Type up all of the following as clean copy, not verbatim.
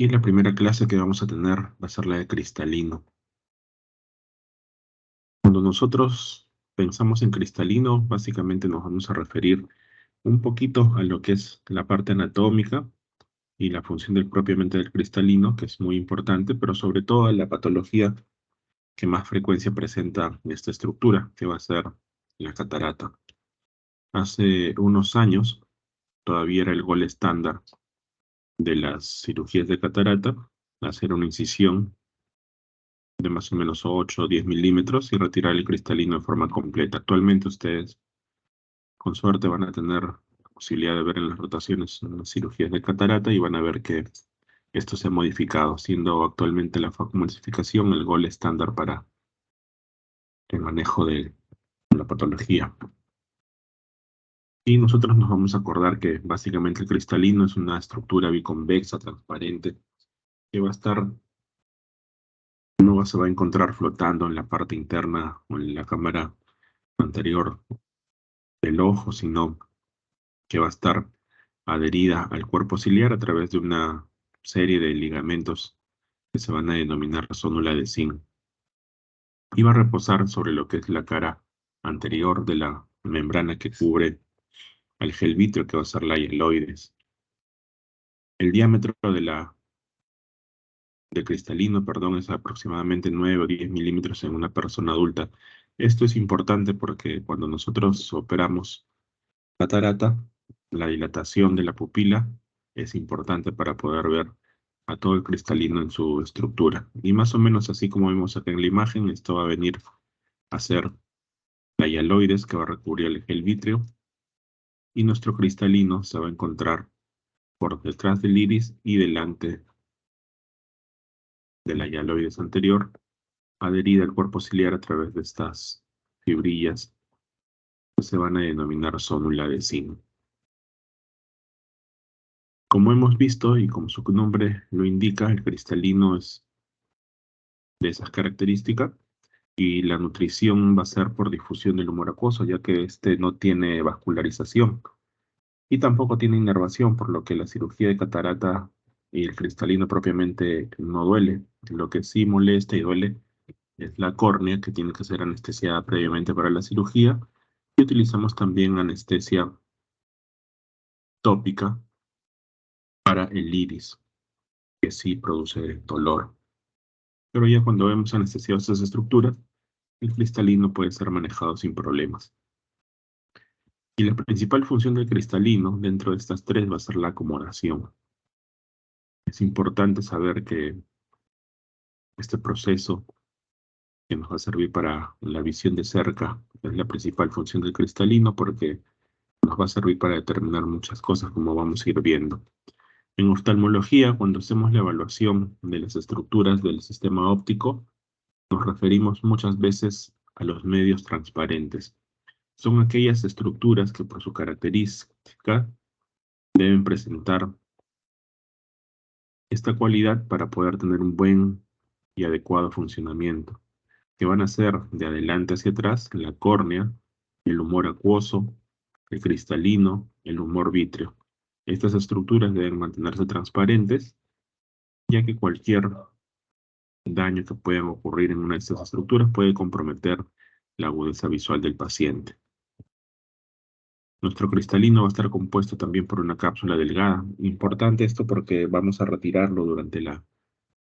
Y la primera clase que vamos a tener va a ser la de cristalino. Cuando nosotros pensamos en cristalino, básicamente nos vamos a referir un poquito a lo que es la parte anatómica y la función propiamente del cristalino, que es muy importante, pero sobre todo a la patología que más frecuencia presenta esta estructura, que va a ser la catarata. Hace unos años todavía era el gol estándar de las cirugías de catarata, hacer una incisión de más o menos 8 o 10 milímetros y retirar el cristalino de forma completa. Actualmente ustedes, con suerte, van a tener la posibilidad de ver en las rotaciones las cirugías de catarata y van a ver que esto se ha modificado, siendo actualmente la facomulsificación el gol estándar para el manejo de la patología. Y nosotros nos vamos a acordar que básicamente el cristalino es una estructura biconvexa, transparente, que va a estar, no se va a encontrar flotando en la parte interna o en la cámara anterior del ojo, sino que va a estar adherida al cuerpo ciliar a través de una serie de ligamentos que se van a denominar zónula de zinc. Y va a reposar sobre lo que es la cara anterior de la membrana que cubre al gel vítreo, que va a ser la hialoides. El diámetro de cristalino, perdón, es aproximadamente 9 o 10 milímetros en una persona adulta. Esto es importante porque cuando nosotros operamos catarata, la dilatación de la pupila es importante para poder ver a todo el cristalino en su estructura. Y más o menos así como vemos acá en la imagen, esto va a venir a ser la hialoides que va a recubrir el gel vítreo y nuestro cristalino se va a encontrar por detrás del iris y delante de la hialoides anterior, adherida al cuerpo ciliar a través de estas fibrillas que se van a denominar zónula de zinc. Como hemos visto y como su nombre lo indica, el cristalino es de esas características y la nutrición va a ser por difusión del humor acuoso, ya que este no tiene vascularización y tampoco tiene inervación, por lo que la cirugía de catarata y el cristalino propiamente no duele. Lo que sí molesta y duele es la córnea, que tiene que ser anestesiada previamente para la cirugía, y utilizamos también anestesia tópica para el iris, que sí produce dolor. Pero ya cuando hemos anestesiado estas estructuras, el cristalino puede ser manejado sin problemas. Y la principal función del cristalino dentro de estas tres va a ser la acomodación. Es importante saber que este proceso que nos va a servir para la visión de cerca es la principal función del cristalino porque nos va a servir para determinar muchas cosas como vamos a ir viendo. En oftalmología, cuando hacemos la evaluación de las estructuras del sistema óptico, nos referimos muchas veces a los medios transparentes. Son aquellas estructuras que por su característica deben presentar esta cualidad para poder tener un buen y adecuado funcionamiento, que van a ser de adelante hacia atrás la córnea, el humor acuoso, el cristalino, el humor vítreo. Estas estructuras deben mantenerse transparentes, ya que cualquier daño que pueda ocurrir en una de estas estructuras puede comprometer la agudeza visual del paciente. Nuestro cristalino va a estar compuesto también por una cápsula delgada. Importante esto porque vamos a retirarlo durante la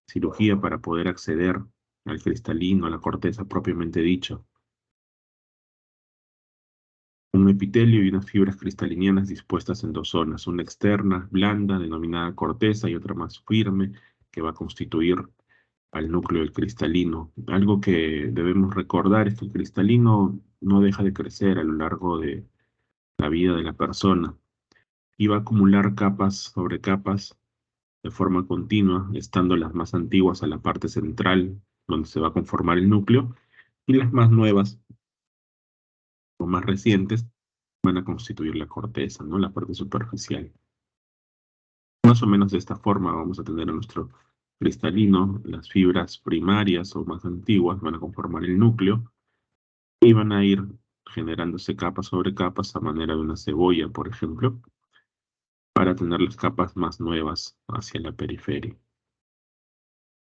cirugía para poder acceder al cristalino, a la corteza propiamente dicho. Un epitelio y unas fibras cristalinianas dispuestas en dos zonas, una externa, blanda, denominada corteza, y otra más firme, que va a constituir al núcleo del cristalino. Algo que debemos recordar es que el cristalino no deja de crecer a lo largo de la vida de la persona y va a acumular capas sobre capas de forma continua, estando las más antiguas a la parte central, donde se va a conformar el núcleo, y las más nuevas o más recientes van a constituir la corteza, ¿no? La parte superficial. Más o menos de esta forma vamos a tener a nuestro cristalino, las fibras primarias o más antiguas van a conformar el núcleo y van a ir generándose capas sobre capas a manera de una cebolla, por ejemplo, para tener las capas más nuevas hacia la periferia.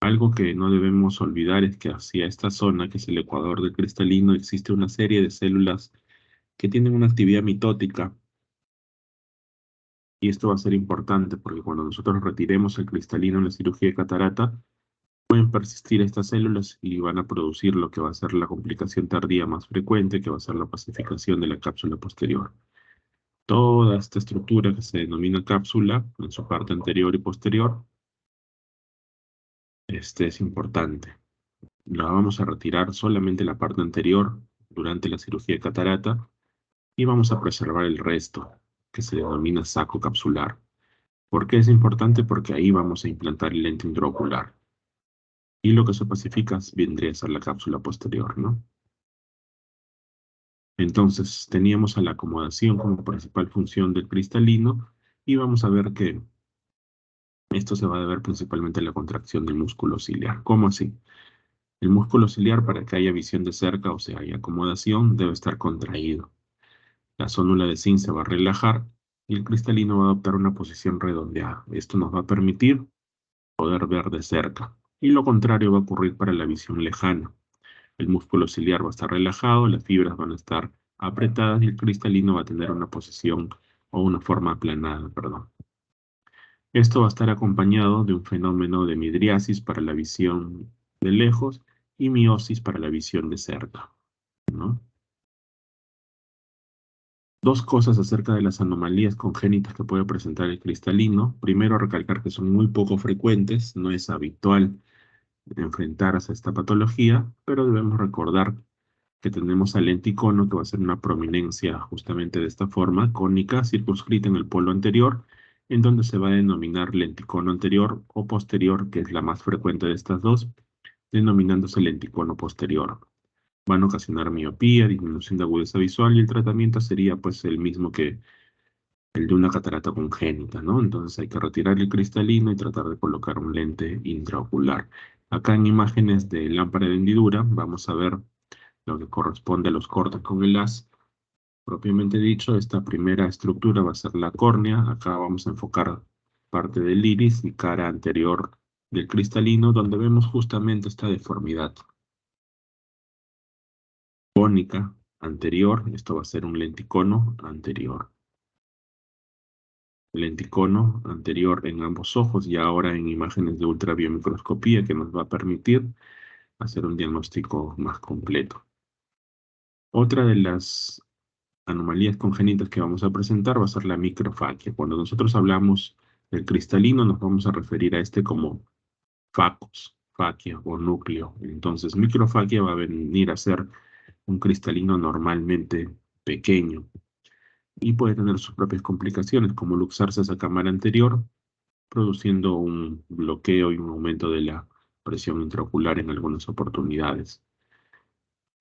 Algo que no debemos olvidar es que hacia esta zona, que es el ecuador del cristalino, existe una serie de células que tienen una actividad mitótica, y esto va a ser importante porque cuando nosotros retiremos el cristalino en la cirugía de catarata, pueden persistir estas células y van a producir lo que va a ser la complicación tardía más frecuente, que va a ser la pacificación de la cápsula posterior. Toda esta estructura que se denomina cápsula, en su parte anterior y posterior, este es importante. La vamos a retirar solamente la parte anterior durante la cirugía de catarata y vamos a preservar el resto, que se denomina saco capsular. ¿Por qué es importante? Porque ahí vamos a implantar el lente intraocular. Y lo que se pacifica vendría a ser la cápsula posterior, ¿no? Entonces, teníamos a la acomodación como principal función del cristalino y vamos a ver que esto se va a deber principalmente a la contracción del músculo ciliar. ¿Cómo así? El músculo ciliar, para que haya visión de cerca, o sea, haya acomodación, debe estar contraído. La zónula de zinc se va a relajar y el cristalino va a adoptar una posición redondeada. Esto nos va a permitir poder ver de cerca. Y lo contrario va a ocurrir para la visión lejana. El músculo ciliar va a estar relajado, las fibras van a estar apretadas y el cristalino va a tener una posición o una forma aplanada, perdón. Esto va a estar acompañado de un fenómeno de midriasis para la visión de lejos y miosis para la visión de cerca, ¿no? Dos cosas acerca de las anomalías congénitas que puede presentar el cristalino. Primero, recalcar que son muy poco frecuentes, no es habitual enfrentarse a esta patología, pero debemos recordar que tenemos al lenticono, que va a ser una prominencia justamente de esta forma, cónica, circunscrita en el polo anterior, en donde se va a denominar lenticono anterior o posterior, que es la más frecuente de estas dos, denominándose lenticono posterior. Van a ocasionar miopía, disminución de agudeza visual y el tratamiento sería pues el mismo que el de una catarata congénita, ¿no? Entonces hay que retirar el cristalino y tratar de colocar un lente intraocular. Acá en imágenes de lámpara de hendidura vamos a ver lo que corresponde a los cortes con el haz. Propiamente dicho, esta primera estructura va a ser la córnea. Acá vamos a enfocar parte del iris y cara anterior del cristalino, donde vemos justamente esta deformidad cónica anterior. Esto va a ser un lenticono anterior. Lenticono anterior en ambos ojos y ahora en imágenes de ultrabiomicroscopía que nos va a permitir hacer un diagnóstico más completo. Otra de las anomalías congénitas que vamos a presentar va a ser la microfaquia. Cuando nosotros hablamos del cristalino, nos vamos a referir a este como facus, faquia o núcleo. Entonces, microfaquia va a venir a ser un cristalino normalmente pequeño y puede tener sus propias complicaciones, como luxarse esa cámara anterior, produciendo un bloqueo y un aumento de la presión intraocular en algunas oportunidades.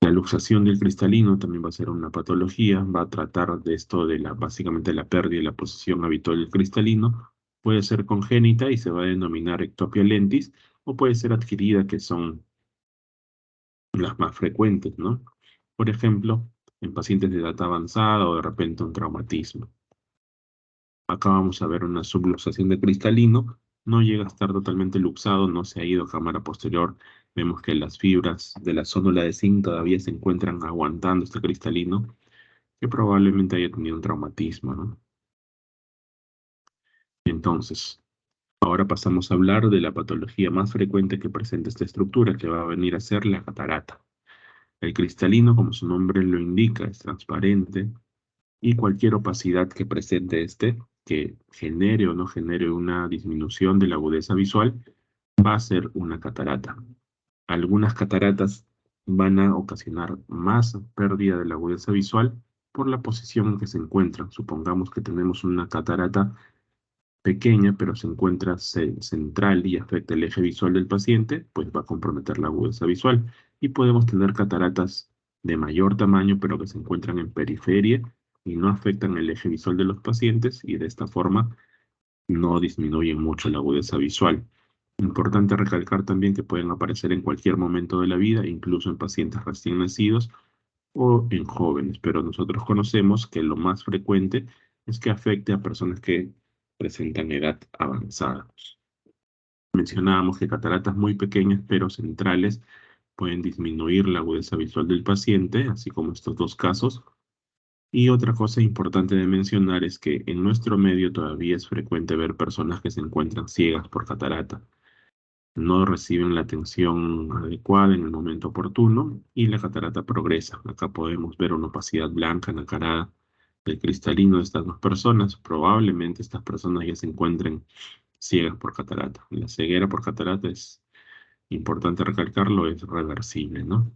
La luxación del cristalino también va a ser una patología, va a tratar de esto de básicamente la pérdida de la posición habitual del cristalino, puede ser congénita y se va a denominar ectopia lentis, o puede ser adquirida, que son las más frecuentes, ¿no? Por ejemplo, en pacientes de edad avanzada o de repente un traumatismo. Acá vamos a ver una subluxación de cristalino, no llega a estar totalmente luxado, no se ha ido a cámara posterior. Vemos que las fibras de la zónula de zinc todavía se encuentran aguantando este cristalino, que probablemente haya tenido un traumatismo, ¿no? Entonces, ahora pasamos a hablar de la patología más frecuente que presenta esta estructura, que va a venir a ser la catarata. El cristalino, como su nombre lo indica, es transparente y cualquier opacidad que presente este, que genere o no genere una disminución de la agudeza visual, va a ser una catarata. Algunas cataratas van a ocasionar más pérdida de la agudeza visual por la posición en que se encuentran. Supongamos que tenemos una catarata pequeña, pero se encuentra central y afecta el eje visual del paciente, pues va a comprometer la agudeza visual. Y podemos tener cataratas de mayor tamaño, pero que se encuentran en periferia y no afectan el eje visual de los pacientes y de esta forma no disminuyen mucho la agudeza visual. Importante recalcar también que pueden aparecer en cualquier momento de la vida, incluso en pacientes recién nacidos o en jóvenes, pero nosotros conocemos que lo más frecuente es que afecte a personas que presentan edad avanzada. Mencionábamos que cataratas muy pequeñas pero centrales pueden disminuir la agudeza visual del paciente, así como estos dos casos. Y otra cosa importante de mencionar es que en nuestro medio todavía es frecuente ver personas que se encuentran ciegas por catarata. No reciben la atención adecuada en el momento oportuno y la catarata progresa. Acá podemos ver una opacidad blanca nacarada del cristalino de estas dos personas. Probablemente estas personas ya se encuentren ciegas por catarata. La ceguera por catarata es importante recalcarlo, es reversible, ¿no?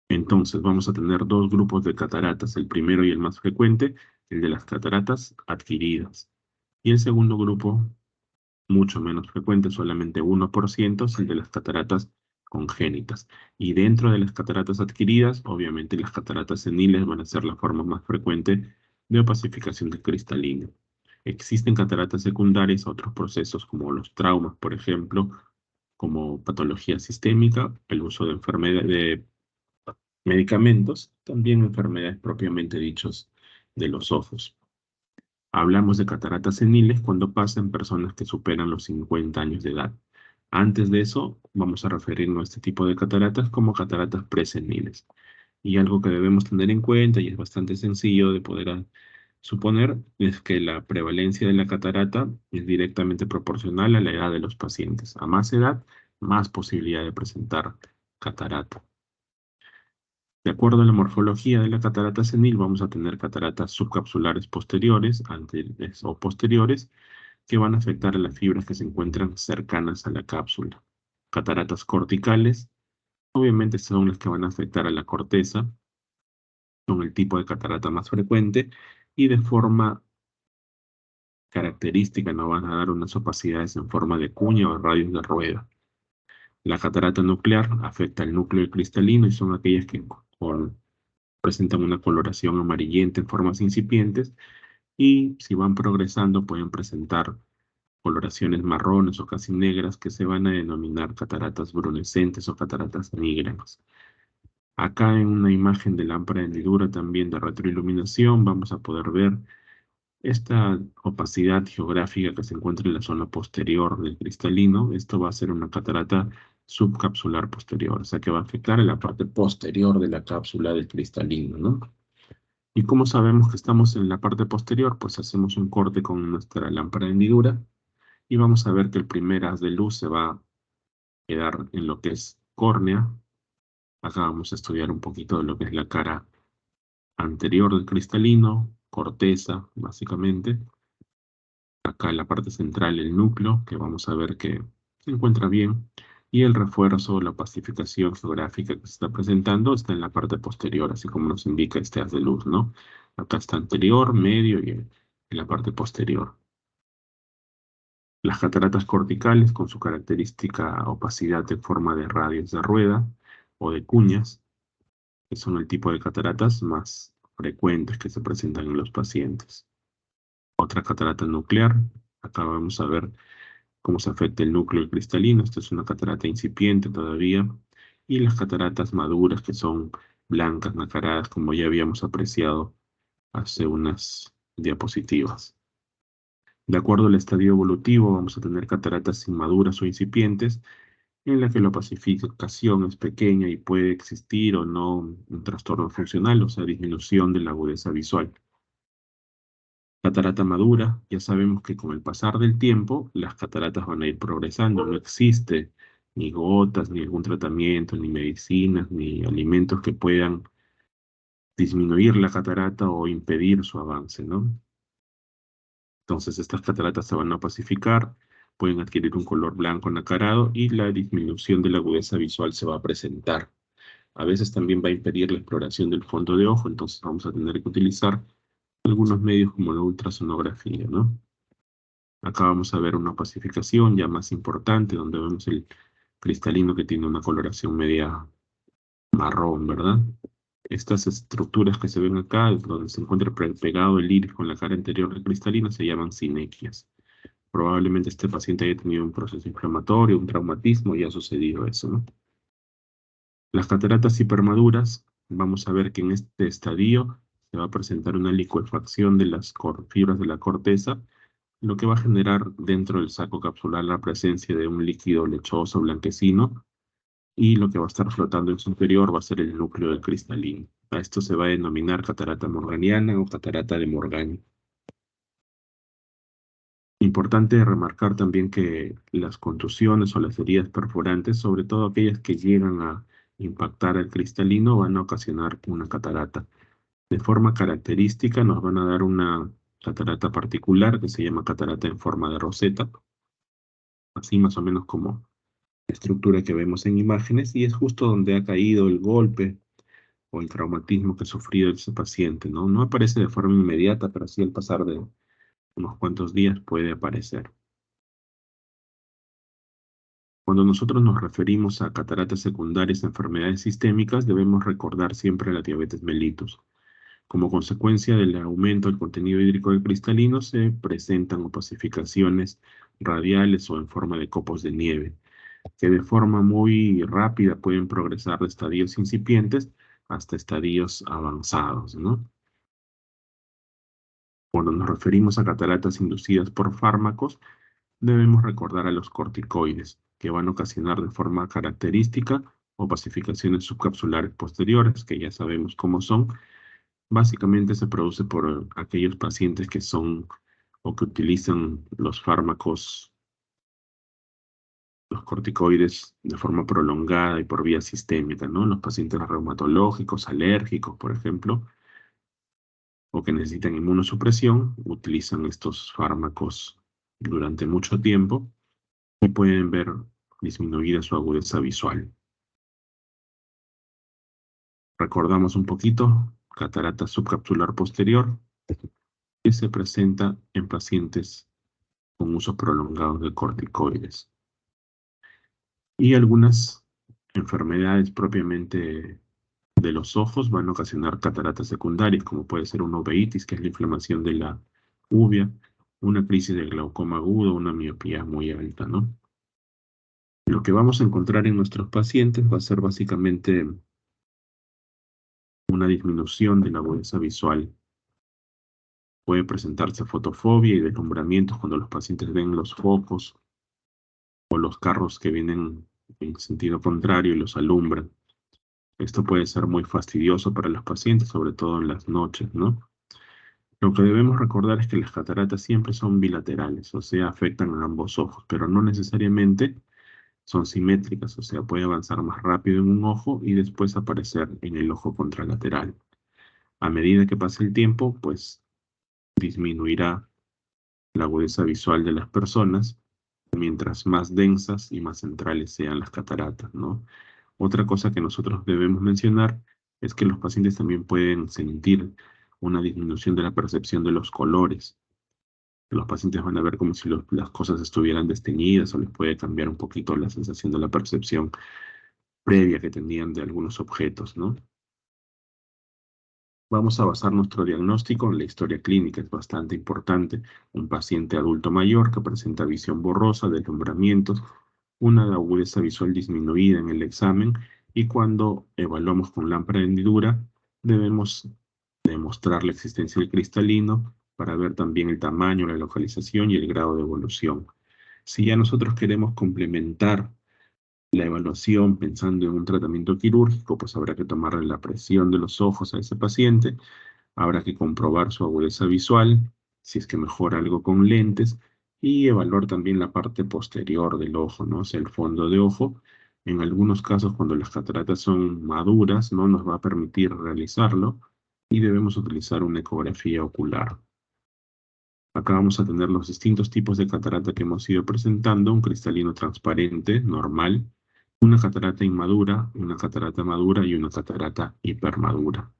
Entonces vamos a tener dos grupos de cataratas, el primero y el más frecuente, el de las cataratas adquiridas. Y el segundo grupo, mucho menos frecuente, solamente 1%, es el de las cataratas congénitas. Y dentro de las cataratas adquiridas, obviamente las cataratas seniles van a ser la forma más frecuente de opacificación del cristalino. Existen cataratas secundarias a otros procesos como los traumas, por ejemplo, como patología sistémica, el uso de enfermedades medicamentos, también enfermedades propiamente dichos de los ojos. Hablamos de cataratas seniles cuando pasa en personas que superan los 50 años de edad. Antes de eso, vamos a referirnos a este tipo de cataratas como cataratas preseniles. Y algo que debemos tener en cuenta, y es bastante sencillo de poder suponer, es que la prevalencia de la catarata es directamente proporcional a la edad de los pacientes. A más edad, más posibilidad de presentar catarata. De acuerdo a la morfología de la catarata senil, vamos a tener cataratas subcapsulares posteriores, anteriores o posteriores, que van a afectar a las fibras que se encuentran cercanas a la cápsula. Cataratas corticales, obviamente son las que van a afectar a la corteza, son el tipo de catarata más frecuente y de forma característica nos van a dar unas opacidades en forma de cuña o radios de rueda. La catarata nuclear afecta al núcleo cristalino y son aquellas que presentan una coloración amarillenta en formas incipientes y si van progresando pueden presentar coloraciones marrones o casi negras que se van a denominar cataratas brunescentes o cataratas nígrenas. Acá en una imagen de lámpara de hendidura también de retroiluminación vamos a poder ver esta opacidad geográfica que se encuentra en la zona posterior del cristalino. Esto va a ser una catarata subcapsular posterior, o sea que va a afectar en la parte posterior de la cápsula del cristalino, ¿no? ¿Y cómo sabemos que estamos en la parte posterior? Pues hacemos un corte con nuestra lámpara de hendidura y vamos a ver que el primer haz de luz se va a quedar en lo que es córnea. Acá vamos a estudiar un poquito de lo que es la cara anterior del cristalino, corteza, básicamente. Acá en la parte central el núcleo, que vamos a ver que se encuentra bien. Y el refuerzo, la opacificación geográfica que se está presentando está en la parte posterior, así como nos indica este haz de luz, ¿no? Acá está anterior, medio y en la parte posterior. Las cataratas corticales, con su característica opacidad en forma de radios de rueda o de cuñas, que son el tipo de cataratas más frecuentes que se presentan en los pacientes. Otra catarata nuclear, acá vamos a ver cómo se afecta el núcleo cristalino. Esta es una catarata incipiente todavía. Y las cataratas maduras, que son blancas, nacaradas, como ya habíamos apreciado hace unas diapositivas. De acuerdo al estadio evolutivo, vamos a tener cataratas inmaduras o incipientes, en la que la opacificación es pequeña y puede existir o no un trastorno funcional, o sea, disminución de la agudeza visual. Catarata madura, ya sabemos que con el pasar del tiempo, las cataratas van a ir progresando. No existe ni gotas, ni algún tratamiento, ni medicinas, ni alimentos que puedan disminuir la catarata o impedir su avance, ¿no? Entonces estas cataratas se van a opacificar, pueden adquirir un color blanco nacarado y la disminución de la agudeza visual se va a presentar. A veces también va a impedir la exploración del fondo de ojo, entonces vamos a tener que utilizar algunos medios como la ultrasonografía, ¿no? Acá vamos a ver una opacificación ya más importante, donde vemos el cristalino que tiene una coloración media marrón, ¿verdad? Estas estructuras que se ven acá, donde se encuentra pegado el iris con la cara anterior del cristalino, se llaman sinequias. Probablemente este paciente haya tenido un proceso inflamatorio, un traumatismo y ha sucedido eso, ¿no? Las cataratas hipermaduras, vamos a ver que en este estadio se va a presentar una licuefacción de las fibras de la corteza, lo que va a generar dentro del saco capsular la presencia de un líquido lechoso blanquecino, y lo que va a estar flotando en su interior va a ser el núcleo del cristalino. A esto se va a denominar catarata morganiana o catarata de Morgani. Importante remarcar también que las contusiones o las heridas perforantes, sobre todo aquellas que llegan a impactar al cristalino, van a ocasionar una catarata. De forma característica nos van a dar una catarata particular que se llama catarata en forma de roseta, así más o menos como la estructura que vemos en imágenes, y es justo donde ha caído el golpe o el traumatismo que ha sufrido ese paciente, ¿no? No aparece de forma inmediata, pero sí al pasar de unos cuantos días puede aparecer. Cuando nosotros nos referimos a cataratas secundarias, enfermedades sistémicas, debemos recordar siempre la diabetes mellitus. Como consecuencia del aumento del contenido hídrico del cristalino, se presentan opacificaciones radiales o en forma de copos de nieve, que de forma muy rápida pueden progresar de estadios incipientes hasta estadios avanzados, ¿no? Cuando nos referimos a cataratas inducidas por fármacos, debemos recordar a los corticoides, que van a ocasionar de forma característica opacificaciones subcapsulares posteriores, que ya sabemos cómo son. Básicamente se produce por aquellos pacientes que son o que utilizan los fármacos, los corticoides de forma prolongada y por vía sistémica, ¿no? Los pacientes reumatológicos, alérgicos, por ejemplo, o que necesitan inmunosupresión, utilizan estos fármacos durante mucho tiempo y pueden ver disminuida su agudeza visual. Recordamos un poquito, catarata subcapsular posterior, que se presenta en pacientes con uso prolongado de corticoides. Y algunas enfermedades propiamente de los ojos van a ocasionar cataratas secundarias, como puede ser una uveitis, que es la inflamación de la uvea, una crisis de glaucoma agudo, una miopía muy alta, ¿no? Lo que vamos a encontrar en nuestros pacientes va a ser básicamente una disminución de la agudeza visual. Puede presentarse fotofobia y deslumbramientos cuando los pacientes ven los focos o los carros que vienen en sentido contrario y los alumbran. Esto puede ser muy fastidioso para los pacientes, sobre todo en las noches, ¿no? Lo que debemos recordar es que las cataratas siempre son bilaterales, o sea, afectan a ambos ojos, pero no necesariamente son simétricas, o sea, puede avanzar más rápido en un ojo y después aparecer en el ojo contralateral. A medida que pase el tiempo, pues disminuirá la agudeza visual de las personas mientras más densas y más centrales sean las cataratas, ¿no? Otra cosa que nosotros debemos mencionar es que los pacientes también pueden sentir una disminución de la percepción de los colores. Los pacientes van a ver como si las cosas estuvieran desteñidas o les puede cambiar un poquito la sensación de la percepción previa que tenían de algunos objetos, ¿no? Vamos a basar nuestro diagnóstico en la historia clínica, es bastante importante. Un paciente adulto mayor que presenta visión borrosa, deslumbramientos, una agudeza visual disminuida en el examen, y cuando evaluamos con lámpara de hendidura debemos demostrar la existencia del cristalino para ver también el tamaño, la localización y el grado de evolución. Si ya nosotros queremos complementar la evaluación pensando en un tratamiento quirúrgico, pues habrá que tomarle la presión de los ojos a ese paciente, habrá que comprobar su agudeza visual, si es que mejora algo con lentes, y evaluar también la parte posterior del ojo, ¿no? O sea, el fondo de ojo. En algunos casos, cuando las cataratas son maduras, no nos va a permitir realizarlo y debemos utilizar una ecografía ocular. Acá vamos a tener los distintos tipos de catarata que hemos ido presentando: un cristalino transparente, normal, una catarata inmadura, una catarata madura y una catarata hipermadura.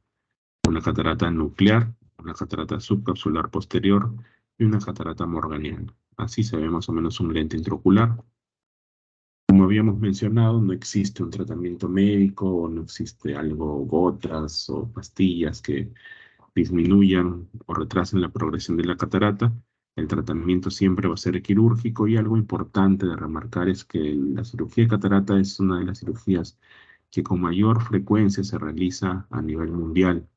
Una catarata nuclear, una catarata subcapsular posterior y una catarata morganiana. Así se ve más o menos un lente intraocular. Como habíamos mencionado, no existe un tratamiento médico o no existe algo, gotas o pastillas que disminuyan o retrasen la progresión de la catarata. El tratamiento siempre va a ser quirúrgico, y algo importante de remarcar es que la cirugía de catarata es una de las cirugías que con mayor frecuencia se realiza a nivel mundial.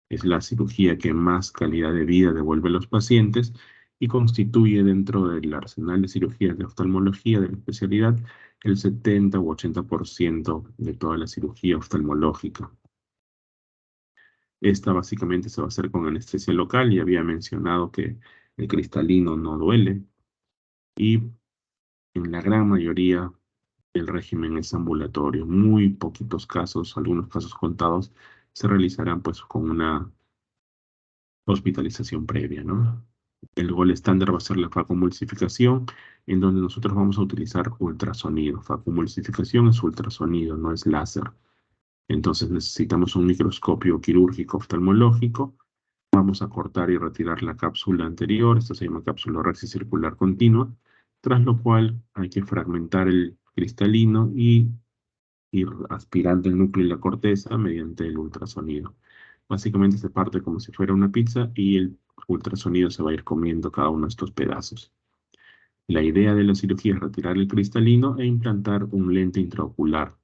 Es la cirugía que más calidad de vida devuelve a los pacientes y constituye dentro del arsenal de cirugías de oftalmología de la especialidad el 70 u 80% de toda la cirugía oftalmológica. Esta básicamente se va a hacer con anestesia local y había mencionado que el cristalino no duele y en la gran mayoría el régimen es ambulatorio. Muy poquitos casos, algunos casos contados, se realizarán pues con una hospitalización previa, ¿no? El gol estándar va a ser la facomulsificación, en donde nosotros vamos a utilizar ultrasonido. Facomulsificación es ultrasonido, no es láser. Entonces necesitamos un microscopio quirúrgico oftalmológico. Vamos a cortar y retirar la cápsula anterior, esto se llama cápsula circular continua, tras lo cual hay que fragmentar el cristalino y ir aspirando el núcleo y la corteza mediante el ultrasonido. Básicamente se parte como si fuera una pizza y el ultrasonido se va a ir comiendo cada uno de estos pedazos. La idea de la cirugía es retirar el cristalino e implantar un lente intraocular.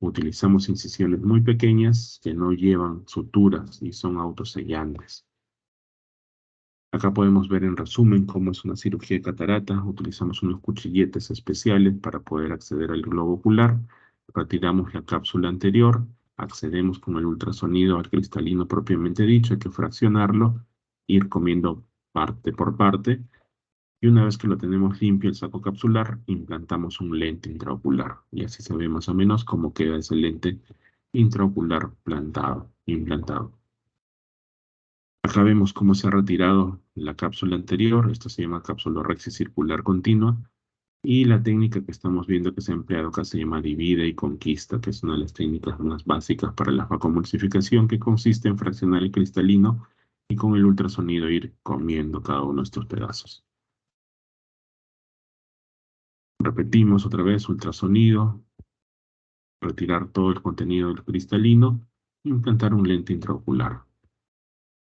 Utilizamos incisiones muy pequeñas que no llevan suturas y son autosellantes. Acá podemos ver en resumen cómo es una cirugía de catarata. Utilizamos unos cuchilletes especiales para poder acceder al globo ocular. Retiramos la cápsula anterior, accedemos con el ultrasonido al cristalino propiamente dicho, hay que fraccionarlo, ir comiendo parte por parte, y una vez que lo tenemos limpio el saco capsular, implantamos un lente intraocular, y así se ve más o menos cómo queda ese lente intraocular implantado. Acá vemos cómo se ha retirado la cápsula anterior, esto se llama cápsula circular continua, y la técnica que estamos viendo que se ha empleado acá se llama divide y conquista, que es una de las técnicas más básicas para la facomulsificación, que consiste en fraccionar el cristalino y con el ultrasonido ir comiendo cada uno de estos pedazos. Repetimos otra vez, ultrasonido, retirar todo el contenido del cristalino, e implantar un lente intraocular.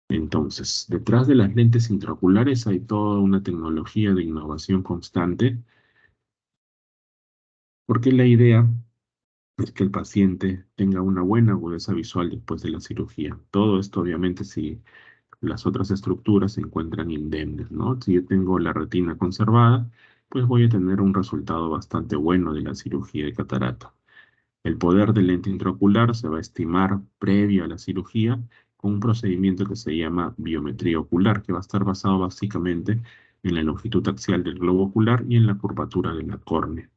Entonces, detrás de las lentes intraoculares hay toda una tecnología de innovación constante, porque la idea es que el paciente tenga una buena agudeza visual después de la cirugía. Todo esto, obviamente, si las otras estructuras se encuentran indemnes, ¿no? Si yo tengo la retina conservada, pues voy a tener un resultado bastante bueno de la cirugía de catarata. El poder del lente intraocular se va a estimar previo a la cirugía con un procedimiento que se llama biometría ocular, que va a estar basado básicamente en la longitud axial del globo ocular y en la curvatura de la córnea.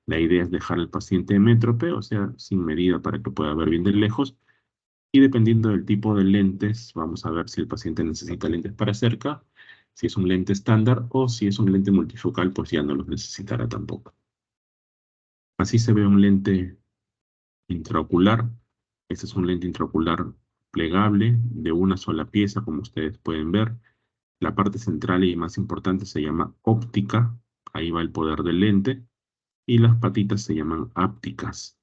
La idea es dejar al paciente métrope, o sea, sin medida para que pueda ver bien de lejos, y dependiendo del tipo de lentes, vamos a ver si el paciente necesita lentes para cerca, si es un lente estándar o si es un lente multifocal, pues ya no los necesitará tampoco. Así se ve un lente intraocular. Este es un lente intraocular plegable de una sola pieza, como ustedes pueden ver. La parte central y más importante se llama óptica. Ahí va el poder del lente. Y las patitas se llaman ápticas.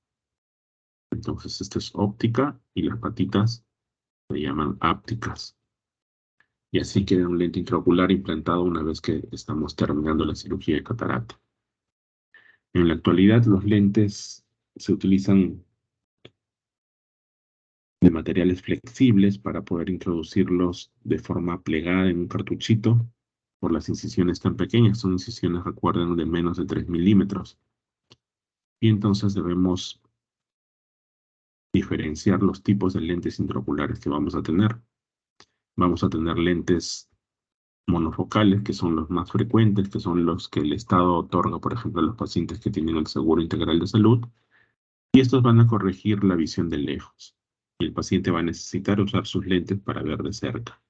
Entonces, esta es óptica y las patitas se llaman ápticas. Y así queda un lente intraocular implantado una vez que estamos terminando la cirugía de catarata. En la actualidad, los lentes se utilizan de materiales flexibles para poder introducirlos de forma plegada en un cartuchito por las incisiones tan pequeñas. Son incisiones, recuerden, de menos de 3 milímetros. Y entonces debemos diferenciar los tipos de lentes intraoculares que vamos a tener. Vamos a tener lentes monofocales, que son los más frecuentes, que son los que el Estado otorga, por ejemplo, a los pacientes que tienen el Seguro Integral de Salud. Y estos van a corregir la visión de lejos. Y el paciente va a necesitar usar sus lentes para ver de cerca.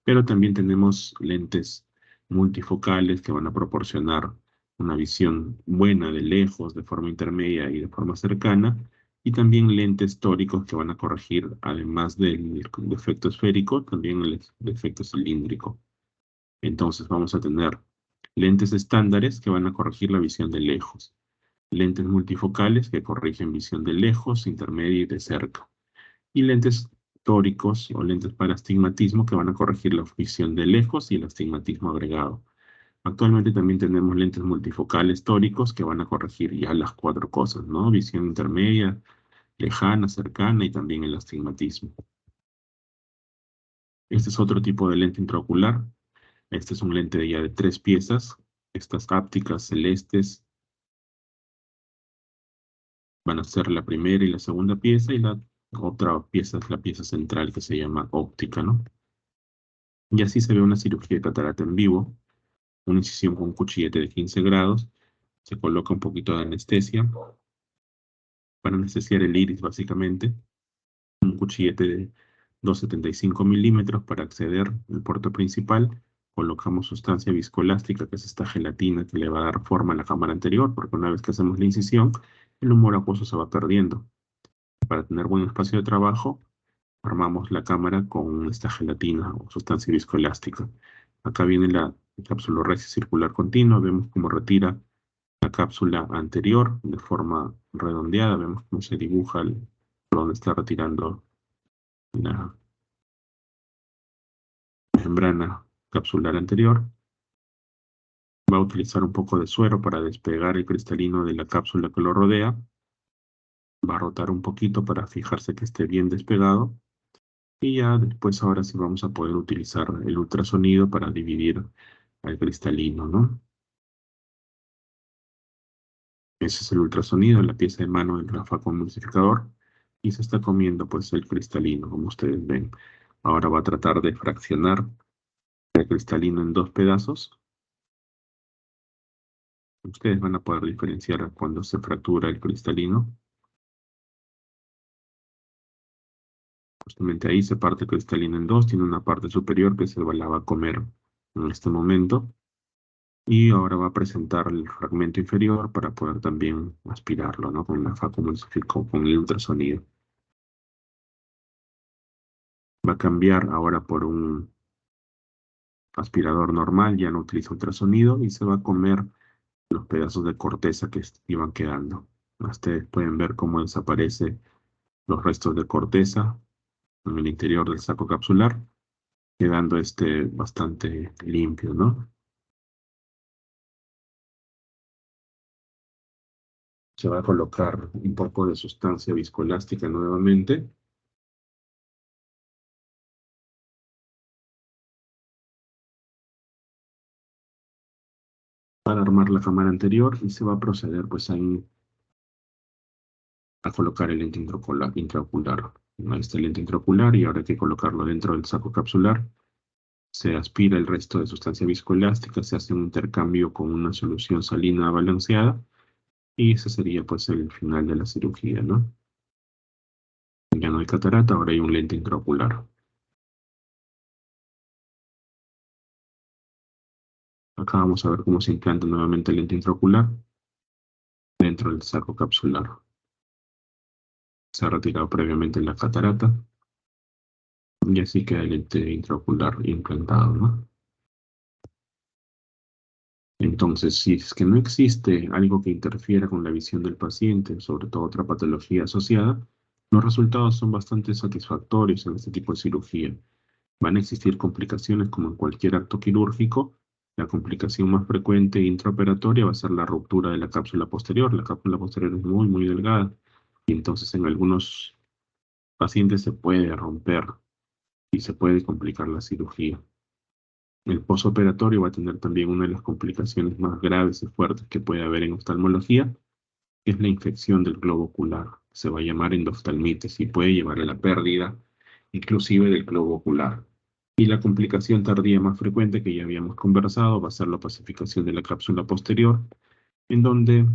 Pero también tenemos lentes multifocales que van a proporcionar una visión buena de lejos, de forma intermedia y de forma cercana, y también lentes tóricos que van a corregir, además del defecto esférico, también el defecto cilíndrico. Entonces vamos a tener lentes estándares que van a corregir la visión de lejos, lentes multifocales que corrigen visión de lejos, intermedia y de cerca, y lentes tóricos o lentes para astigmatismo que van a corregir la visión de lejos y el astigmatismo agregado. Actualmente también tenemos lentes multifocales tóricos que van a corregir ya las cuatro cosas, ¿no? Visión intermedia, lejana, cercana y también el astigmatismo. Este es otro tipo de lente intraocular. Este es un lente ya de 3 piezas. Estas ápticas celestes van a ser la primera y la segunda pieza, y la otra pieza es la pieza central que se llama óptica, ¿no? Y así se ve una cirugía de catarata en vivo, una incisión con un cuchillete de 15 grados, se coloca un poquito de anestesia para anestesiar el iris básicamente, un cuchillete de 2,75 milímetros para acceder al puerto principal. Colocamos sustancia viscoelástica, que es esta gelatina que le va a dar forma a la cámara anterior, porque una vez que hacemos la incisión, el humor acuoso se va perdiendo. Para tener buen espacio de trabajo, armamos la cámara con esta gelatina o sustancia viscoelástica. Acá viene la capsulorresis circular continua, vemos cómo retira la cápsula anterior de forma redondeada, vemos cómo se dibuja donde está retirando la membrana capsular anterior. Va a utilizar un poco de suero para despegar el cristalino de la cápsula que lo rodea. Va a rotar un poquito para fijarse que esté bien despegado. Y ya después, ahora sí vamos a poder utilizar el ultrasonido para dividir al cristalino, ¿no? Ese es el ultrasonido, la pieza de mano del emulsificador, y se está comiendo pues el cristalino, como ustedes ven. Ahora va a tratar de fraccionar el cristalino en 2 pedazos. Ustedes van a poder diferenciar cuando se fractura el cristalino. Justamente ahí se parte el cristalino en 2, tiene una parte superior que se la va a comer en este momento. Y ahora va a presentar el fragmento inferior para poder también aspirarlo, ¿no? Con la con el ultrasonido. Va a cambiar ahora por un aspirador normal, ya no utiliza ultrasonido, y se va a comer los pedazos de corteza que iban quedando. Ustedes pueden ver cómo desaparecen los restos de corteza en el interior del saco capsular, quedando bastante limpio, ¿no? Se va a colocar un poco de sustancia viscoelástica nuevamente para armar la cámara anterior, y se va a proceder pues a colocar el lente intraocular. Ahí está el lente intraocular, y ahora hay que colocarlo dentro del saco capsular. Se aspira el resto de sustancia viscoelástica, se hace un intercambio con una solución salina balanceada, y ese sería pues el final de la cirugía, ¿no? Ya no hay catarata, ahora hay un lente intraocular. Acá vamos a ver cómo se implanta nuevamente el lente intraocular dentro del saco capsular. Se ha retirado previamente la catarata, y así queda el lente intraocular implantado, ¿no? Entonces, si es que no existe algo que interfiera con la visión del paciente, sobre todo otra patología asociada, los resultados son bastante satisfactorios en este tipo de cirugía. Van a existir complicaciones como en cualquier acto quirúrgico. La complicación más frecuente intraoperatoria va a ser la ruptura de la cápsula posterior. La cápsula posterior es muy, muy delgada, y entonces en algunos pacientes se puede romper y se puede complicar la cirugía. El posoperatorio va a tener también una de las complicaciones más graves y fuertes que puede haber en oftalmología, que es la infección del globo ocular. Se va a llamar endoftalmitis y puede llevar a la pérdida inclusive del globo ocular. Y la complicación tardía más frecuente, que ya habíamos conversado, va a ser la opacificación de la cápsula posterior, en donde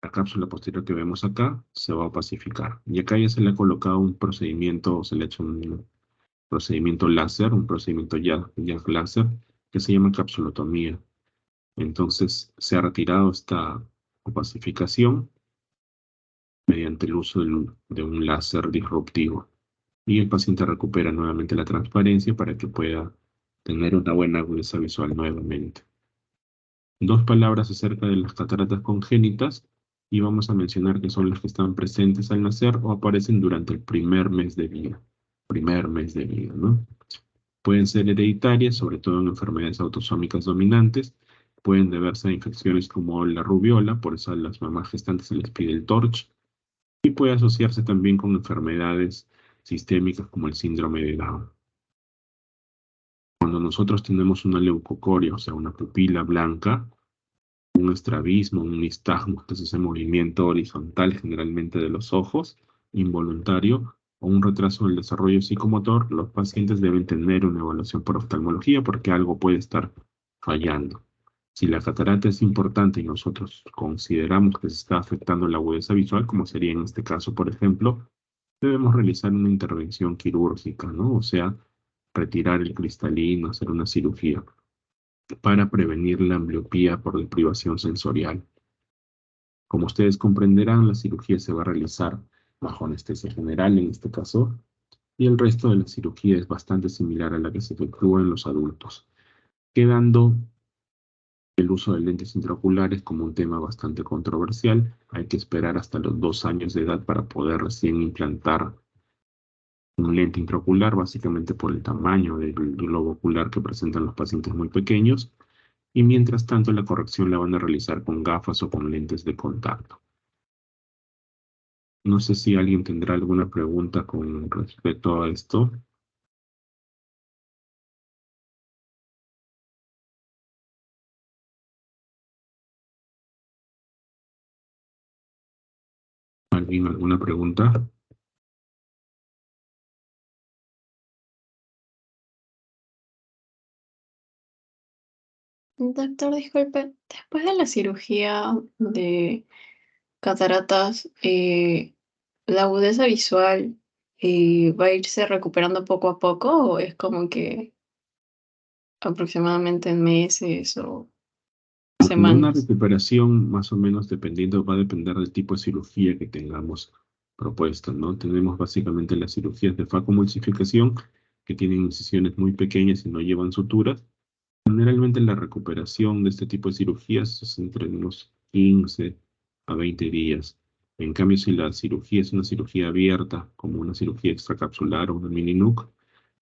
la cápsula posterior que vemos acá se va a opacificar. Y acá ya se le ha colocado un procedimiento, o se le ha hecho un procedimiento láser, un procedimiento YAG láser, que se llama capsulotomía. Entonces se ha retirado esta opacificación mediante el uso de un láser disruptivo. Y el paciente recupera nuevamente la transparencia para que pueda tener una buena agudeza visual nuevamente. 2 palabras acerca de las cataratas congénitas, y vamos a mencionar que son las que están presentes al nacer o aparecen durante el primer mes de vida. Primer mes de vida, ¿no? Pueden ser hereditarias, sobre todo en enfermedades autosómicas dominantes. Pueden deberse a infecciones como la rubiola, por eso a las mamás gestantes se les pide el TORCH. Y puede asociarse también con enfermedades sistémicas como el síndrome de Down. Cuando nosotros tenemos una leucocoria, o sea, una pupila blanca, un estrabismo, un nistagmo, que es ese movimiento horizontal generalmente de los ojos, involuntario, o un retraso en el desarrollo psicomotor, los pacientes deben tener una evaluación por oftalmología porque algo puede estar fallando. Si la catarata es importante y nosotros consideramos que se está afectando la agudeza visual, como sería en este caso, por ejemplo, debemos realizar una intervención quirúrgica, ¿no? O sea, retirar el cristalino, hacer una cirugía para prevenir la ambliopía por deprivación sensorial. Como ustedes comprenderán, la cirugía se va a realizar bajo anestesia general en este caso, y el resto de la cirugía es bastante similar a la que se efectúa en los adultos, quedando el uso de lentes intraoculares como un tema bastante controversial. Hay que esperar hasta los 2 años de edad para poder recién implantar un lente intraocular, básicamente por el tamaño del globo ocular que presentan los pacientes muy pequeños, y mientras tanto la corrección la van a realizar con gafas o con lentes de contacto. No sé si alguien tendrá alguna pregunta con respecto a esto. ¿Alguien alguna pregunta? Doctor, disculpe, después de la cirugía de cataratas, ¿la agudeza visual va a irse recuperando poco a poco o es como que aproximadamente en meses o Bueno, una semanas? recuperación más o menos dependiendo, va a depender del tipo de cirugía que tengamos propuesta, ¿no? Tenemos básicamente las cirugías de facomulsificación que tienen incisiones muy pequeñas y no llevan suturas. Generalmente la recuperación de este tipo de cirugías es entre unos 15 a 20 días. En cambio, si la cirugía es una cirugía abierta, como una cirugía extracapsular o una mini NUC,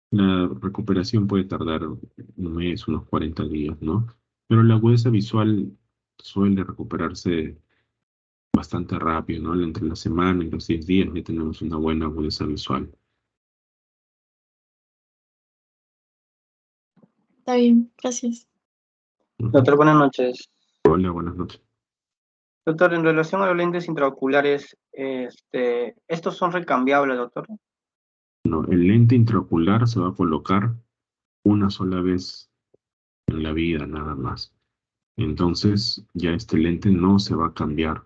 la recuperación puede tardar un mes, unos 40 días, ¿no? Pero la agudeza visual suele recuperarse bastante rápido, ¿no? Entre la semana y los 10 días ya tenemos una buena agudeza visual. Está bien, gracias. Ujú. Doctor, buenas noches. Hola, buenas noches. Doctor, en relación a los lentes intraoculares, ¿estos son recambiables, doctor? No, el lente intraocular se va a colocar una sola vez en la vida, nada más. Entonces, ya este lente no se va a cambiar,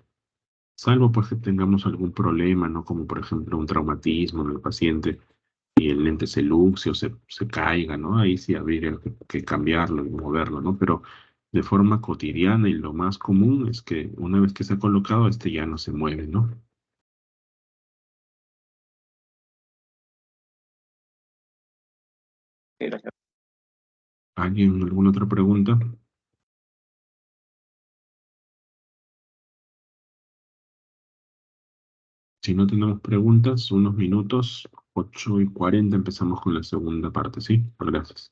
salvo pues que tengamos algún problema, ¿no? Como por ejemplo un traumatismo en el paciente y el lente se luxe o se caiga, ¿no? Ahí sí habría que cambiarlo y moverlo, ¿no? Pero de forma cotidiana y lo más común es que una vez que se ha colocado, este ya no se mueve, ¿no? Sí, gracias. ¿Alguien, alguna otra pregunta? Si no tenemos preguntas, unos minutos, 8:40, empezamos con la segunda parte, ¿sí? Gracias.